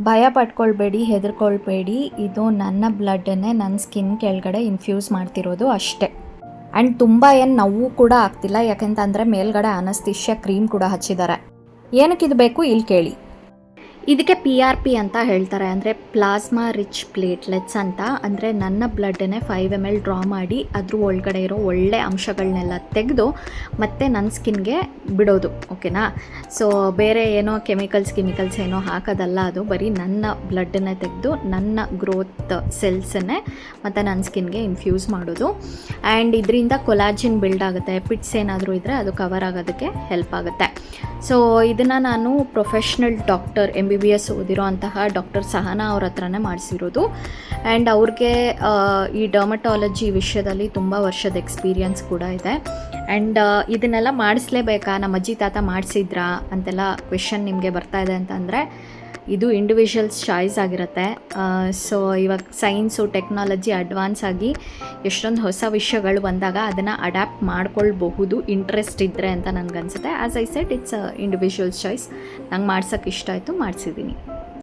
ಭಯ ಪಟ್ಕೊಳ್ಬೇಡಿ, ಹೆದರ್ಕೊಳ್ಬೇಡಿ. ಇದು ನನ್ನ ಬ್ಲಡ್ಡನ್ನೇ ನನ್ನ ಸ್ಕಿನ್ ಕೆಳಗಡೆ ಇನ್ಫ್ಯೂಸ್ ಮಾಡ್ತಿರೋದು ಅಷ್ಟೇ. ಆ್ಯಂಡ್ ತುಂಬ ಏನು ನೋವು ಕೂಡ ಆಗ್ತಿಲ್ಲ, ಯಾಕೆಂತಂದರೆ ಮೇಲ್ಗಡೆ ಅನಸ್ತಿಷ್ಯ ಕ್ರೀಮ್ ಕೂಡ ಹಚ್ಚಿದ್ದಾರೆ. ಏನಕ್ಕಿದು ಬೇಕು ಇಲ್ಲಿ ಕೇಳಿ. ಇದಕ್ಕೆ PRP ಅಂತ ಹೇಳ್ತಾರೆ, ಅಂದರೆ ಪ್ಲಾಸ್ಮಾ ರಿಚ್ ಪ್ಲೇಟ್ಲೆಟ್ಸ್ ಅಂತ. ಅಂದರೆ ನನ್ನ ಬ್ಲಡ್ಡನ್ನೇ 5 ml ಡ್ರಾ ಮಾಡಿ ಅದ್ರ ಒಳಗಡೆ ಇರೋ ಒಳ್ಳೆ ಅಂಶಗಳನ್ನೆಲ್ಲ ತೆಗೆದು ಮತ್ತೆ ನನ್ನ ಸ್ಕಿನ್ಗೆ ಬಿಡೋದು, ಓಕೆನಾ. ಸೊ ಬೇರೆ ಏನೋ ಕೆಮಿಕಲ್ಸ್ ಏನೋ ಹಾಕೋದಲ್ಲ, ಅದು ಬರೀ ನನ್ನ ಬ್ಲಡ್ಡನ್ನೇ ತೆಗೆದು ನನ್ನ ಗ್ರೋತ್ ಸೆಲ್ಸನ್ನೇ ಮತ್ತು ನನ್ನ ಸ್ಕಿನ್ಗೆ ಇನ್ಫ್ಯೂಸ್ ಮಾಡೋದು. ಆ್ಯಂಡ್ ಇದರಿಂದ ಕೊಲಾಜಿನ್ ಬಿಲ್ಡ್ ಆಗುತ್ತೆ, ಪಿಟ್ಸ್ ಏನಾದರೂ ಇದ್ದರೆ ಅದು ಕವರ್ ಆಗೋದಕ್ಕೆ ಹೆಲ್ಪ್ ಆಗುತ್ತೆ. ಸೊ ಇದನ್ನು ನಾನು ಪ್ರೊಫೆಷ್ನಲ್ ಡಾಕ್ಟರ್ MBBS ಓದಿರೋ ಅಂತಹ ಡಾಕ್ಟರ್ ಸಹನಾ ಅವ್ರ ಹತ್ರನೇ ಮಾಡಿಸಿರೋದು. ಆ್ಯಂಡ್ ಅವ್ರಿಗೆ ಈ ಡರ್ಮಟಾಲಜಿ ವಿಷಯದಲ್ಲಿ ತುಂಬ ವರ್ಷದ ಎಕ್ಸ್ಪೀರಿಯನ್ಸ್ ಕೂಡ ಇದೆ. ಆ್ಯಂಡ್ ಇದನ್ನೆಲ್ಲ ಮಾಡಿಸ್ಲೇಬೇಕಾ, ನಮ್ಮ ಅಜ್ಜಿ ತಾತ ಮಾಡಿಸಿದ್ರಾ ಅಂತೆಲ್ಲ ಕ್ವೆಶನ್ ನಿಮಗೆ ಬರ್ತಾ ಇದೆ ಅಂತಂದರೆ, ಇದು ಇಂಡಿವಿಜುವಲ್ಸ್ ಚಾಯ್ಸ್ ಆಗಿರುತ್ತೆ. ಸೊ ಇವಾಗ ಸೈನ್ಸು ಟೆಕ್ನಾಲಜಿ ಅಡ್ವಾನ್ಸ್ ಆಗಿ ಎಷ್ಟೊಂದು ಹೊಸ ವಿಷಯಗಳು ಬಂದಾಗ ಅದನ್ನು ಅಡ್ಯಾಪ್ಟ್ ಮಾಡ್ಕೊಳ್ಬಹುದು ಇಂಟ್ರೆಸ್ಟ್ ಇದ್ದರೆ ಅಂತ ನನಗನ್ಸುತ್ತೆ. As I said, it's individuals choice. ನಂಗೆ ಮಾಡ್ಸೋಕ್ಕೆ ಇಷ್ಟ ಆಯಿತು, ಮಾಡಿಸಿದ್ದೀನಿ.